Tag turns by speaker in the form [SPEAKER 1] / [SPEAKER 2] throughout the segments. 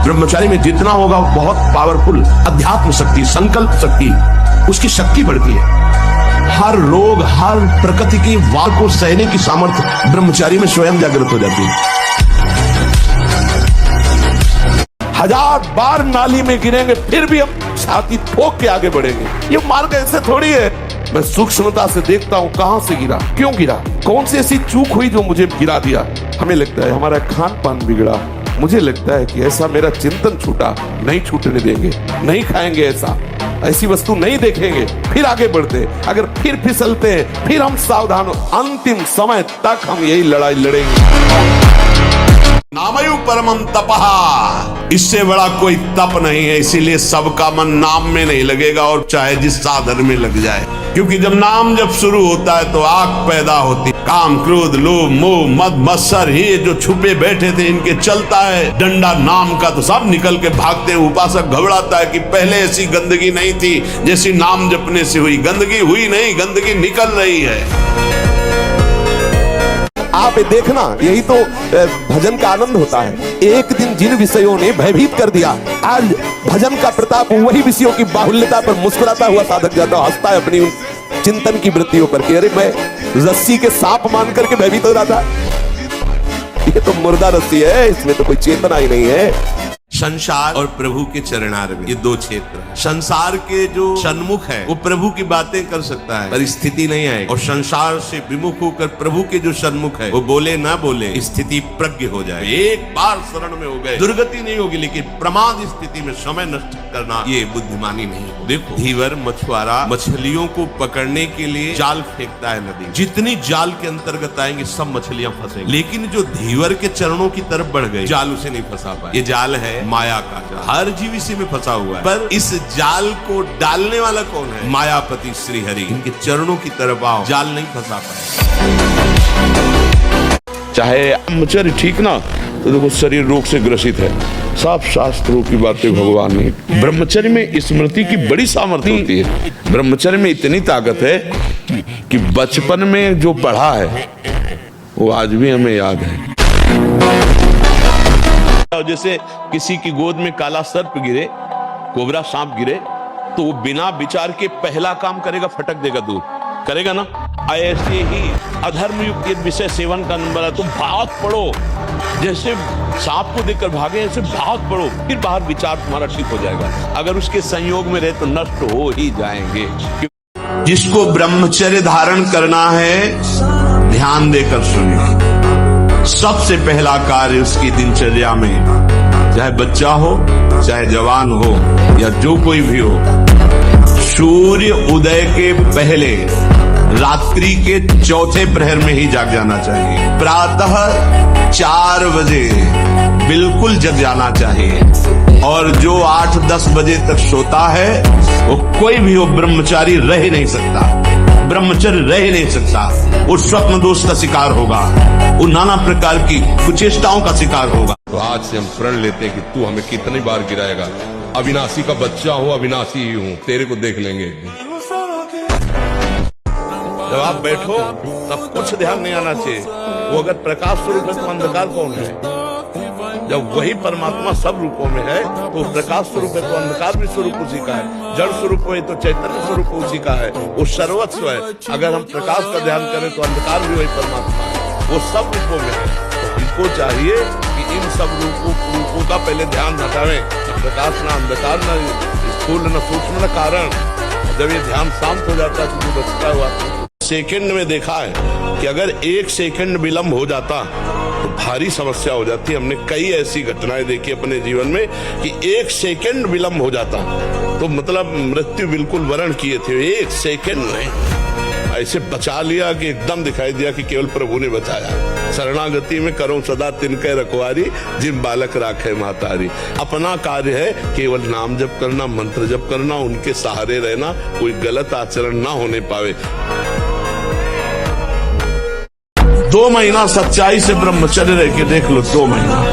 [SPEAKER 1] ब्रह्मचारी में जितना होगा बहुत पावरफुल अध्यात्म शक्ति, संकल्प शक्ति, उसकी शक्ति बढ़ती है। हर रोग, हर प्रकृति की वार को सहने की सामर्थ्य ब्रह्मचारी में स्वयं जागृत हो जाती है। 1000 बार नाली में गिरेंगे फिर भी हम छाती ठोक के आगे बढ़ेंगे। ये मार्ग ऐसे थोड़ी है। मैं सूक्ष्मता से देखता हूं कहां से गिरा, क्यों गिरा, कौन सी ऐसी चूक हुई जो मुझे गिरा दिया। हमें लगता है हमारा खान पान बिगड़ा, मुझे लगता है कि ऐसा मेरा चिंतन छूटा, नहीं छूटने देंगे, नहीं खाएंगे ऐसी वस्तु नहीं देखेंगे, फिर आगे बढ़ते। अगर फिर फिसलते हैं फिर हम सावधान हो, अंतिम समय तक हम यही लड़ाई लड़ेंगे। नामयु परमम तपहा, इससे बड़ा कोई तप नहीं है। इसीलिए सबका मन नाम में नहीं लगेगा, और चाहे जिस साधन में लग जाए, क्योंकि जब नाम जब शुरू होता है तो आग पैदा होती। काम, क्रोध, लोभ, मोह, मद, मत्सर, ये जो छुपे बैठे थे इनके चलता है डंडा नाम का, तो सब निकल के भागते हैं। उपासक घबराता है कि पहले ऐसी गंदगी नहीं थी जैसी नाम जपने से हुई। गंदगी हुई नहीं, गंदगी निकल रही है। आप देखना, यही तो भजन का आनंद होता है। एक दिन जिन विषयों ने भयभीत कर दिया, आज भजन का प्रताप वही विषयों की बाहुल्यता पर मुस्कुराता हुआ साधक जाता हंसता है अपनी उन चिंतन की वृत्तियों पर कि अरे मैं रस्सी के सांप मान करके भयभीत हो रहा था, ये तो मुर्दा रस्सी है, इसमें तो कोई चेतना ही नहीं है। संसार और प्रभु के चरणारविंद, ये दो क्षेत्र है। संसार के जो सन्मुख है वो प्रभु की बातें कर सकता है पर स्थिति नहीं आएगी, और संसार से विमुख होकर प्रभु के जो सन्मुख है वो बोले ना बोले स्थिति प्रज्ञ हो जाए। एक बार शरण में हो गए दुर्गति नहीं होगी, लेकिन प्रमाद स्थिति में समय नष्ट करना ये बुद्धिमानी नहीं। देखो, धीवर मछुआरा मछलियों को पकड़ने के लिए जाल फेंकता है नदी, जितनी जाल के अंतर्गत आएंगे सब मछलियां फंसेंगी, लेकिन जो धीवर के चरणों की तरफ बढ़ गए जाल उसे नहीं फंसा पाए। ये जाल है माया का जाल, हर जीव इसी में फंसा हुआ है, पर इस जाल को डालने वाला कौन है? मायापति श्री हरि। इनके चरणों की तरफ आओ, जाल नहीं फंसा पाए। चाहे ब्रह्मचर्य ठीक ना, तो देखो शरीर रोग से ग्रसित है, सब शास्त्रों की बातें भगवान ने। ब्रह्मचर्य में स्मृति की बड़ी सामर्थ्य होती है। ब्रह्मचर्य में इतनी ताकत है कि बचपन में जो पढ़ा है वो आज भी हमें याद है। जैसे किसी की गोद में काला सर्प गिरे, कोबरा सांप गिरे, तो वो बिना विचार के पहला काम करेगा, फटक देगा दूर, करेगा ना। ऐसे ही अधर्म युक्त विषय सेवन का नंबर है, तुम भाग पड़ो, जैसे सांप को देखकर भागे ऐसे भाग पड़ो, फिर बाहर विचार तुम्हारा ठीक हो जाएगा। अगर उसके संयोग में रहे तो नष्ट हो ही जाएंगे। जिसको ब्रह्मचर्य धारण करना है ध्यान देकर सुनिए। सबसे पहला कार्य उसकी दिनचर्या में, चाहे बच्चा हो चाहे जवान हो या जो कोई भी हो, सूर्य उदय के पहले रात्रि के चौथे प्रहर में ही जाग जाना चाहिए। प्रातः 4 बजे बिल्कुल जग जाना चाहिए, और जो 8-10 बजे तक सोता है वो कोई भी हो ब्रह्मचारी रह ही नहीं सकता, ब्रह्मचर्य रह ही नहीं सकता। वो स्वप्न दोष का शिकार होगा, वो नाना प्रकार की कुचेष्टाओं का शिकार होगा।
[SPEAKER 2] तो आज से हम प्रण लेते हैं कि तू हमें कितनी बार गिराएगा, अविनाशी का बच्चा हो, अविनाशी ही हूँ, तेरे को देख लेंगे।
[SPEAKER 1] जब आप बैठो तब कुछ ध्यान नहीं आना चाहिए। वो अगर प्रकाश स्वरूप है तो अंधकार कौन है? जब वही परमात्मा सब रूपों में है तो प्रकाश स्वरूप है तो अंधकार भी स्वरूप उसी का है, जड़ स्वरूप है तो चैतन्य स्वरूप उसी का है, वो सर्वस्व है। अगर हम प्रकाश का ध्यान करें तो अंधकार भी वही परमात्मा है, वो सब रूपों में है। तो इनको चाहिए कि इन सब रूपों का पहले ध्यान हटावें। प्रकाश ना अंधकार, न स्थूल न सूक्ष्म न कारण। जब ये ध्यान शांत हो जाता है तो बचता हुआ सेकंड में देखा है कि अगर 1 सेकंड विलंब हो जाता तो भारी समस्या हो जाती। हमने कई ऐसी घटनाएं देखी अपने जीवन में कि 1 सेकंड विलंब हो जाता तो मतलब मृत्यु बिल्कुल वरण किए थे। 1 सेकंड में ऐसे बचा लिया कि एकदम दिखाई दिया कि केवल प्रभु ने बचाया। शरणागति में करो सदा तिनके रखवारी, जिन बालक राखे महतारी। अपना कार्य है केवल नाम जप करना, मंत्र जप करना, उनके सहारे रहना, कोई गलत आचरण ना होने पावे। 2 महीना सच्चाई से ब्रह्मचर्य रह के देख लो। 2 महीना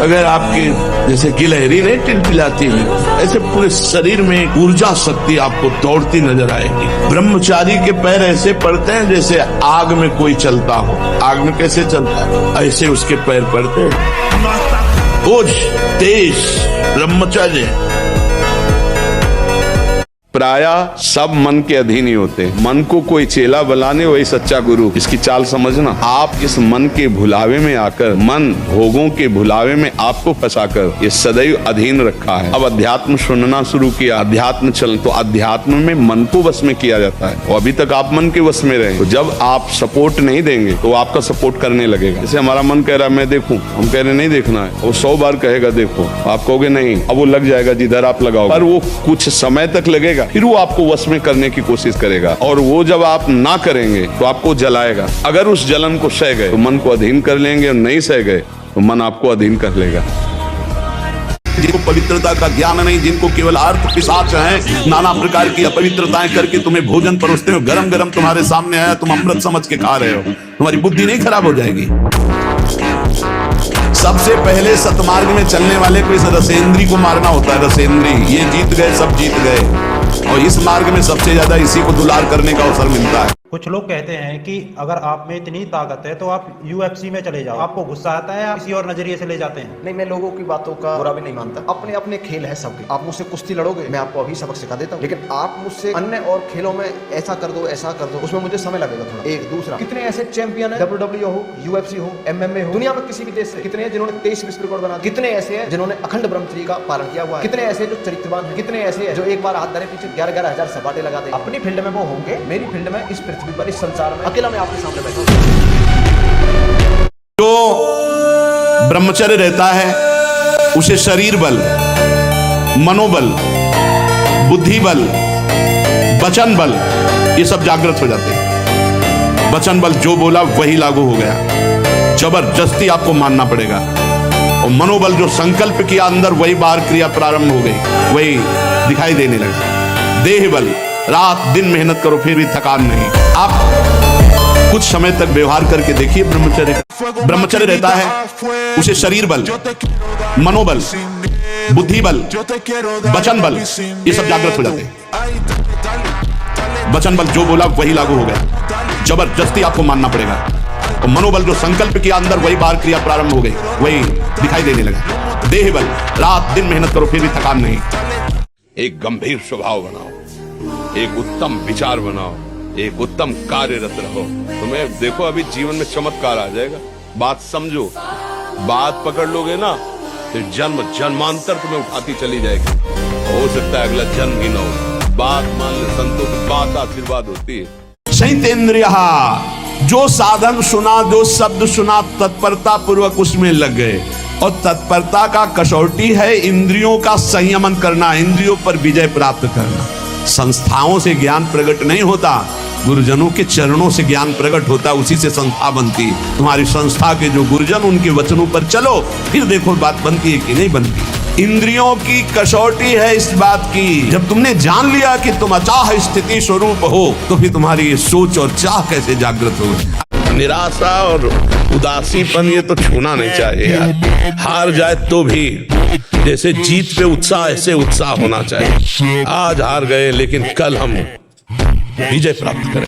[SPEAKER 1] अगर आपकी जैसे गिलहरी नहीं टिलटिलाती है, ऐसे पूरे शरीर में ऊर्जा शक्ति आपको दौड़ती नजर आएगी। ब्रह्मचारी के पैर ऐसे पड़ते हैं जैसे आग में कोई चलता हो। आग में कैसे चलता है, ऐसे उसके पैर पड़ते हैं। ओज तेज
[SPEAKER 3] ब्रह्मचर्य।
[SPEAKER 4] प्रायः सब मन के अधीन ही होते हैं। मन को कोई चेला बनाने वही सच्चा गुरु। इसकी चाल समझना। आप इस मन के भुलावे में आकर, मन भोगों के भुलावे में आपको फंसाकर ये सदैव अधीन रखा है। अब अध्यात्म सुनना शुरू किया, अध्यात्म चल, तो अध्यात्म में मन को वश में किया जाता है। और अभी तक आप मन के वश में रहे, तो जब आप सपोर्ट नहीं देंगे तो आपका सपोर्ट करने लगेगा। जैसे हमारा मन कह रहा है मैं देखूं, हम कह रहे नहीं देखना है, वो 100 बार कहेगा देखो, आप कहोगे नहीं, अब वो लग जाएगा जिधर आप लगाओ, पर वो कुछ समय तक लगेगा, फिर वो आपको वश में करने की कोशिश करेगा। और वो जब आप ना करेंगे तो आपको जलाएगा। अगर उस जलन को सह गए तो मन को अधीन कर लेंगे, और नहीं सह गए तो मन आपको अधीन कर लेगा।
[SPEAKER 3] जिनको पवित्रता का ज्ञान नहीं, जिनको केवल अर्थ पिशाच हैं, नाना प्रकार की अपवित्रताएं करके तुम्हें भोजन परोसते हो, गरम गरम तुम्हारे सामने आया, तुम अमृत समझ के खा रहे हो, तुम्हारी बुद्धि नहीं खराब हो जाएगी? सबसे पहले सतमार्ग में चलने वाले को इस रसेंद्री को मारना होता है। रसेंद्री, ये जीत गए, सब जीत गए। और इस मार्ग में सबसे ज्यादा इसी को दुलार करने का अवसर मिलता है।
[SPEAKER 5] कुछ लोग कहते हैं कि अगर आप में इतनी ताकत है तो आप UFC में चले जाओ। आपको गुस्सा आता है, आप किसी और नजरिए से ले जाते हैं?
[SPEAKER 6] नहीं, मैं लोगों की बातों का बुरा भी नहीं मानता। अपने अपने खेल है सबके। आप मुझसे कुश्ती लड़ोगे, मैं आपको अभी सबक सिखा देता हूँ, लेकिन आप मुझसे अन्य और खेलों में ऐसा कर दो, ऐसा कर दो, उसमें मुझे समय लगेगा थोड़ा। एक दूसरा, कितने ऐसे चैंपियन है, WWE हो, UFC हो, MMA हो, दुनिया में किसी भी देश से, कितने हैं जिन्होंने 23 विश्व रिकॉर्ड बना, कितने ऐसे हैं जिन्होंने अखंड ब्रह्मचर्य का पालन किया हुआ है, कितने ऐसे जो चरित्रवान है, कितने ऐसे हैं जो एक बार हाथ धरे पीछे 11,000 सपाटे लगा दे। अपनी फील्ड में वो होंगे, मेरी फील्ड में, इस पृथ्वी पर, इस संसार में अकेला मैं आपके सामने बैठा हूं।
[SPEAKER 3] जो ब्रह्मचर्य रहता है उसे शरीर बल, मनोबल, बुद्धि बल, वचन बल, ये सब जागृत हो जाते हैं। वचन बल जो बोला वही लागू हो गया, जबरदस्ती आपको मानना पड़ेगा। और मनोबल जो संकल्प किया अंदर, वही बाहर क्रिया प्रारंभ हो गई, वही दिखाई देने लगा। देह बल, रात दिन मेहनत करो फिर भी थकान नहीं। आप कुछ समय तक व्यवहार करके देखिए ब्रह्मचर्य। ब्रह्मचर्य रहता है उसे शरीर बल, मनोबल, बुद्धि बल, वचन बल, ये सब जागृत हो जाते हैं। वचन बल जो बोला वही लागू हो गया, जबरदस्ती आपको मानना पड़ेगा। और मनोबल जो संकल्प किया अंदर, वही बाहर क्रिया प्रारंभ हो गई, वही दिखाई देने लगा। देह बल, रात दिन मेहनत करो फिर भी थकान नहीं।
[SPEAKER 2] एक गंभीर स्वभाव बनाओ, एक उत्तम विचार बनाओ, एक उत्तम कार्यरत रहो। तुम्हें देखो अभी जीवन में चमत्कार आ जाएगा। बात समझो, बात पकड़ लोगे ना तो जन्म जन्मांतर तुम्हें उठाती चली जाएगी। हो सकता है अगला जन्म ही ना हो। बात मान ले, संतों की बात आशीर्वाद होती है।
[SPEAKER 3] संयतेन्द्रियः, जो साधन सुना, जो शब्द सुना, तत्परता पूर्वक उसमें लग गए। और तत्परता का कसौटी है इंद्रियों का संयमन करना, इंद्रियों पर विजय प्राप्त करना। संस्थाओं से ज्ञान प्रकट नहीं होता, गुरुजनों के चरणों से ज्ञान प्रकट होता, उसी से संस्था बनती। तुम्हारी संस्था के जो गुरुजन, उनके वचनों पर चलो, फिर देखो बात बनती है कि नहीं बनती। इंद्रियों की कसौटी है इस बात की, जब तुमने जान लिया कि तुम अचाह स्थिति स्वरूप हो, तो फिर तुम्हारी सोच और चाह कैसे जागृत हो।
[SPEAKER 2] निराशा और उदासीपन ये तो छूना नहीं चाहिए यार। हार जाए तो भी जैसे जीत पे उत्साह, ऐसे उत्साह होना चाहिए। आज हार गए लेकिन कल हम विजय प्राप्त करें।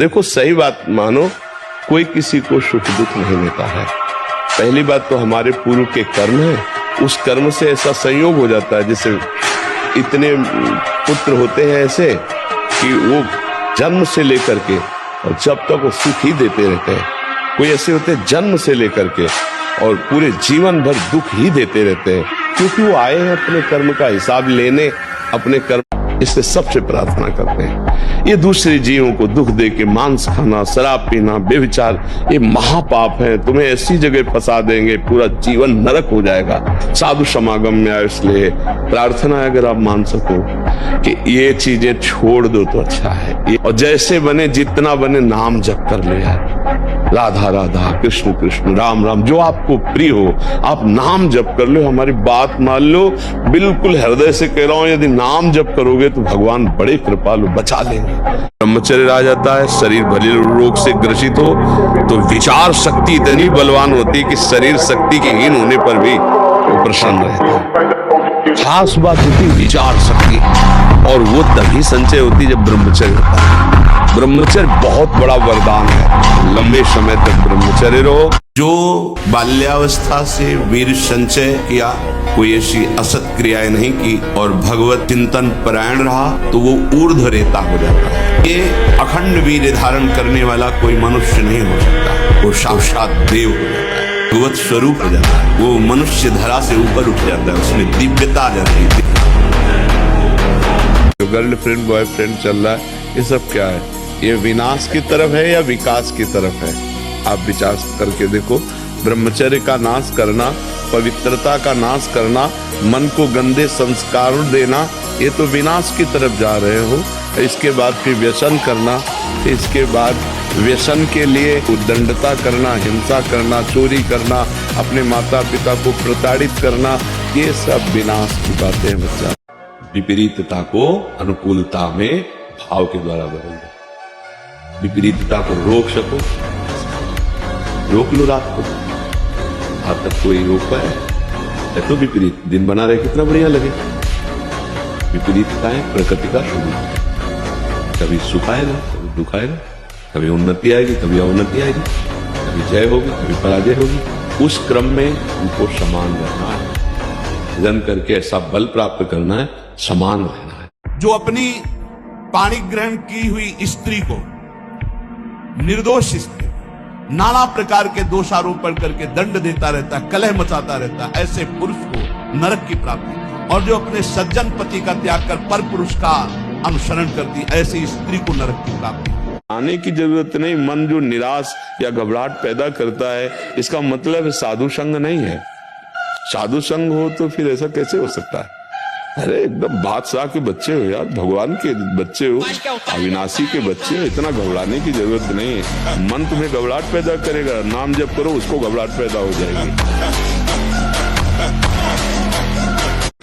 [SPEAKER 2] देखो सही बात मानो, कोई किसी को सुख दुख नहीं देता है। पहली बात तो हमारे पूर्व के कर्म है, उस कर्म से ऐसा संयोग हो जाता है। जैसे इतने पुत्र होते हैं ऐसे कि वो जन्म से लेकर के और जब तक वो सुख ही देते रहते हैं। कोई ऐसे होते हैं जन्म से लेकर के और पूरे जीवन भर दुख ही देते रहते हैं, क्योंकि वो आए हैं अपने कर्म का हिसाब लेने, अपने कर्म। इससे सबसे प्रार्थना करते हैं, ये दूसरे जीवों को दुख दे के मांस खाना, शराब पीना, बेविचार, ये महापाप है। तुम्हें ऐसी जगह फंसा देंगे, पूरा जीवन नरक हो जाएगा। साधु समागम में आए, इसलिए प्रार्थना है अगर आप मान सको कि ये चीजें छोड़ दो तो अच्छा है। और जैसे बने, जितना बने, नाम जप कर ले यार। राधा राधा, कृष्ण कृष्ण, राम राम, जो आपको प्रिय हो आप नाम जप कर लो। हमारी बात मान लो, बिल्कुल हृदय से कह रहा हूं, यदि नाम जप करोगे तो भगवान बड़े कृपालु, बचा लेंगे। ब्रह्मचर्य आ जाता है, शरीर भले रोग से ग्रसित हो तो विचार शक्ति इतनी बलवान होती है कि शरीर शक्ति के हीन होने पर भी वो प्रसन्न रहता है। खास बात होती है विचार शक्ति, और वो तभी संचय होती जब ब्रह्मचर्य होता है। ब्रह्मचर्य बहुत बड़ा वरदान है। लंबे समय तक ब्रह्मचर्य रहो।
[SPEAKER 3] जो बाल्यावस्था से वीर संचय किया, कोई ऐसी असत क्रियाएं नहीं की और भगवत चिंतन परायण रहा तो वो ऊर्ध्व रेता हो जाता है। ये अखंड वीर धारण करने वाला कोई मनुष्य नहीं हो सकता, वो साक्षात देव हो जाता है, भगवत स्वरूप हो जाता है, वो मनुष्य धरा से ऊपर उठ जाता है, उसमें दिव्यता आ जाती है।
[SPEAKER 2] जो गर्लफ्रेंड बॉयफ्रेंड चल रहा है, ये सब क्या है? ये विनाश की तरफ है या विकास की तरफ है? आप विचार करके देखो। ब्रह्मचर्य का नाश करना, पवित्रता का नाश करना, मन को गंदे संस्कार देना, ये तो विनाश की तरफ जा रहे हो। इसके बाद फिर व्यसन करना, इसके बाद व्यसन के लिए उद्दंडता करना, हिंसा करना, चोरी करना, अपने माता पिता को प्रताड़ित करना, ये सब विनाश की बातें हैं बच्चा।
[SPEAKER 4] विपरीतता को अनुकूलता में भाव के द्वारा बदल दो। विपरीतता को रोक सको, रोक लो। रात को आज तक कोई रोक पाया? तो विपरीत दिन बना रहे, कितना बढ़िया लगे। विपरीतताएं प्रकृति का स्वरूप, कभी सुख आएगा, कभी दुख आएगा, कभी उन्नति आएगी, कभी अवनति आएगी, कभी जय होगी, कभी पराजय होगी। उस क्रम में उनको समान रहना है, भजन करके ऐसा बल प्राप्त करना है, समान रहना है।
[SPEAKER 3] जो अपनी पाणी ग्रहण की हुई स्त्री को, निर्दोष स्त्री, नाना प्रकार के दोषारोपण करके दंड देता रहता है, कलह मचाता रहता है, ऐसे पुरुष को नरक की प्राप्ति। और जो अपने सज्जन पति का त्याग कर पर पुरुष का अनुसरण करती, ऐसी स्त्री को नरक की प्राप्ति।
[SPEAKER 2] आने की जरूरत नहीं। मन जो निराश या घबराहट पैदा करता है, इसका मतलब साधु संग नहीं है। साधु संग हो तो फिर ऐसा कैसे हो सकता है? अरे एकदम बादशाह के बच्चे हो यार, भगवान के बच्चे हो, अविनाशी के बच्चे हो, इतना घबराने की जरूरत नहीं है। मन तुम्हें घबराहट पैदा करेगा, नाम जप करो, उसको घबराहट पैदा हो जाएगी।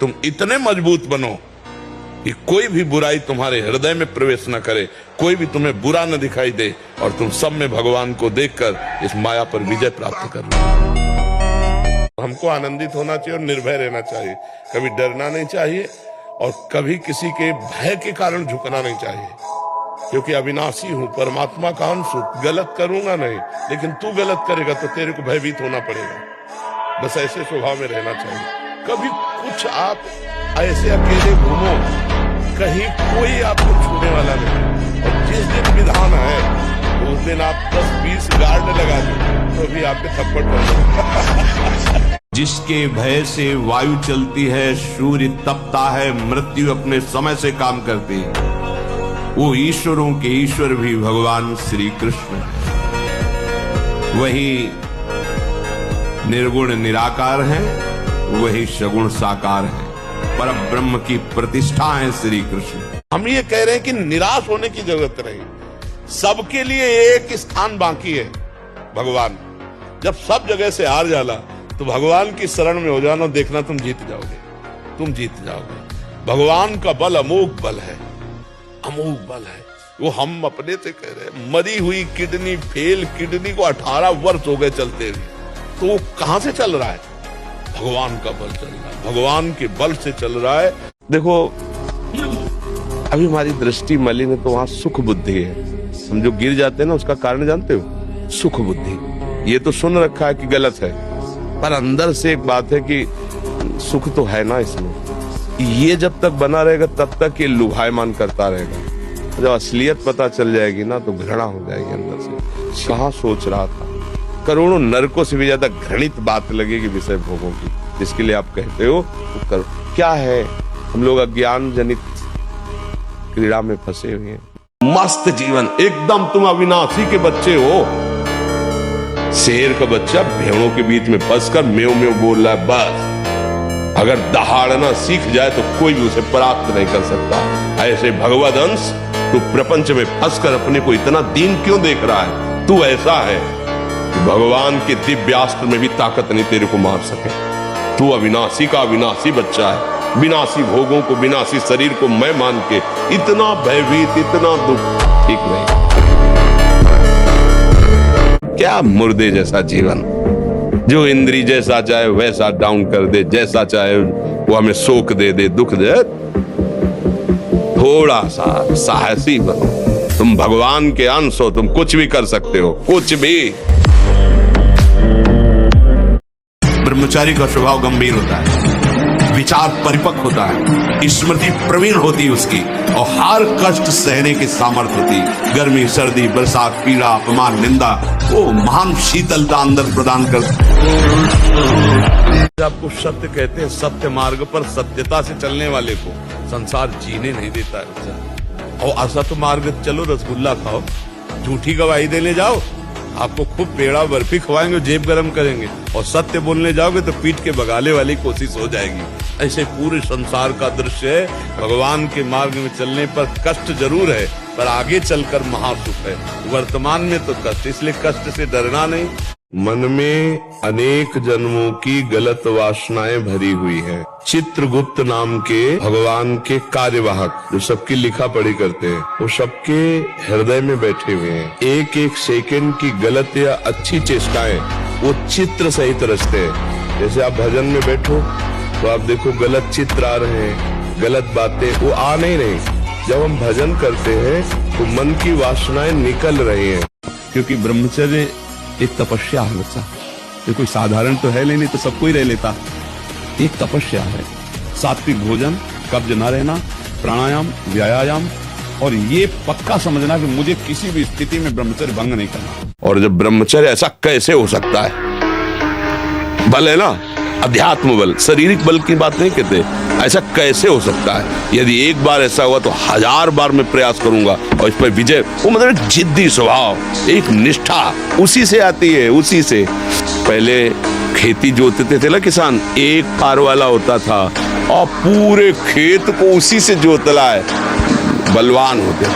[SPEAKER 4] तुम इतने मजबूत बनो कि कोई भी बुराई तुम्हारे हृदय में प्रवेश न करे, कोई भी तुम्हें बुरा न दिखाई दे, और तुम सब में भगवान को देखकर इस माया पर विजय प्राप्त कर लो। हमको आनंदित होना चाहिए और निर्भय रहना चाहिए, कभी डरना नहीं चाहिए और कभी किसी के भय के कारण झुकना नहीं चाहिए, क्योंकि अविनाशी हूं, परमात्मा का अंश हूं, गलत करूंगा नहीं, लेकिन तू गलत करेगा तो तेरे को भयभीत होना पड़ेगा। बस ऐसे स्वभाव में रहना चाहिए। कभी कुछ आप ऐसे अकेले घूमो, कहीं कोई आपको छूने वाला नहीं, और जिस दिन विधान है उस दिन आप 10-20 गार्ड लगा दो तो भी आपके थप्पड़ पड़।
[SPEAKER 3] जिसके भय से वायु चलती है, सूर्य तपता है, मृत्यु अपने समय से काम करती है, वो ईश्वरों के ईश्वर भी भगवान श्री कृष्ण है। वही निर्गुण निराकार है, वही सगुण साकार है, पर ब्रह्म की प्रतिष्ठा है श्री कृष्ण।
[SPEAKER 4] हम ये कह रहे हैं कि निराश होने की जरूरत नहीं, सबके लिए एक स्थान बाकी है भगवान। जब सब जगह से हार जाला तो भगवान की शरण में हो जाना, देखना तुम जीत जाओगे, तुम जीत जाओगे। भगवान का बल अमोघ बल है, अमोघ बल है। वो हम अपने से कह रहे हैं, मरी हुई किडनी, फेल किडनी को 18 वर्ष हो गए चलते हुए, तो वो कहां से चल रहा है? भगवान का बल चल रहा है, भगवान के बल से चल रहा है।
[SPEAKER 2] देखो अभी हमारी दृष्टि मलिन है तो वहां सुख बुद्धि है। हम जो गिर जाते हैं ना, उसका कारण जानते हो? सुख बुद्धि। ये तो सुन रखा है कि गलत है, पर अंदर से एक बात है कि सुख तो है ना इसमें। ये जब तक बना रहेगा तब तक ये लुभायमान करता रहेगा। जब असलियत पता चल जाएगी ना तो घृणा हो जाएगी अंदर से। कहाँ सोच रहा था, करोड़ों नरकों से भी ज्यादा घृणित बात लगेगी विषय भोगों की, जिसके लिए आप कहते हो तो करो। क्या है, हम लोग अज्ञान जनित क्रीड़ा में फंसे हुए हैं।
[SPEAKER 4] मस्त जीवन, एकदम तुम अविनाशी के बच्चे हो। शेर का बच्चा भेड़ों के बीच में फंसकर म्यों म्यों बोल रहा है, बस अगर दहाड़ना सीख जाए तो कोई भी उसे प्राप्त नहीं कर सकता। ऐसे भगवद अंश तू प्रपंच में फंसकर अपने को इतना दीन क्यों देख रहा है? तू ऐसा है कि भगवान के दिव्यास्त्र में भी ताकत नहीं तेरे को मार सके। तू अविनाशी का अविनाशी बच्चा है, विनाशी भोगों को, विनाशी शरीर को मैं मान के इतना भयभीत, इतना दुख ठीक नहीं। क्या मुर्दे जैसा जीवन, जो इंद्री जैसा चाहे वैसा डाउन कर दे, जैसा चाहे वो हमें शोक दे दे, दुख दे। थोड़ा सा साहसी बनो, तुम भगवान के अंश हो, तुम कुछ भी कर सकते हो, कुछ भी।
[SPEAKER 3] ब्रह्मचारी का स्वभाव गंभीर होता है, विचार परिपक्व होता है, स्मृति प्रवीण होती है उसकी, और हर कष्ट सहने की सामर्थ्य होती। गर्मी, सर्दी, बरसात, पीड़ा, अपमान, निंदा, वो महान शीतलता अंदर प्रदान कर।
[SPEAKER 2] आपको सत्य कहते हैं, सत्य मार्ग पर सत्यता से चलने वाले को संसार जीने नहीं देता है। और असत मार्ग चलो, रसगुल्ला खाओ, झूठी गवाही देने जाओ, आपको खूब पेड़ा बर्फी खवाएंगे, जेब गरम करेंगे, और सत्य बोलने जाओगे तो पीठ के बगाले वाली कोशिश हो जाएगी। ऐसे पूरे संसार का दृश्य है। भगवान के मार्ग में चलने पर कष्ट जरूर है, पर आगे चलकर महासुख है। वर्तमान में तो कष्ट, इसलिए कष्ट से डरना नहीं। मन में अनेक जन्मों की गलत वासनाएं भरी हुई हैं। चित्रगुप्त नाम के भगवान के कार्यवाहक जो सबकी लिखा पढ़ी करते हैं, वो सबके हृदय में बैठे हुए हैं। एक एक सेकंड की गलत या अच्छी चेष्टाएं वो चित्र सहित रचते हैं। जैसे आप भजन में बैठो तो आप देखो गलत चित्र आ रहे हैं, गलत बातें वो आ नहीं रही। जब हम भजन करते हैं तो मन की वासनाएं निकल रही हैं, क्योंकि ब्रह्मचर्य एक तपस्या है बच्चा। ये कोई साधारण तो है नहीं तो सबको ही रह लेता। एक तपस्या है। सात्विक भोजन, कब्ज न रहना, प्राणायाम, व्यायाम, और ये पक्का समझना कि मुझे किसी भी स्थिति में ब्रह्मचर्य भंग नहीं करना। और जब ब्रह्मचर्य ऐसा कैसे हो सकता है? बल है ना, अध्यात्म बल, शारीरिक बल की बात नहीं कहते। ऐसा कैसे हो सकता है? यदि एक बार ऐसा हुआ तो 1000 बार मैं प्रयास करूंगा और इस पर विजय। वो मतलब जिद्दी स्वभाव, एक निष्ठा उसी से आती है। उसी से पहले खेती जोतते थे ना किसान, एक पार वाला होता था और पूरे खेत को उसी से जोतला है। बलवान होते,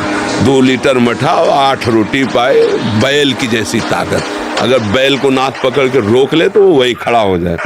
[SPEAKER 2] 2 लीटर मठा और 8 रोटी पाए, बैल की जैसी ताकत। अगर बैल को नाक पकड़ के रोक ले तो वो वही खड़ा हो जाए।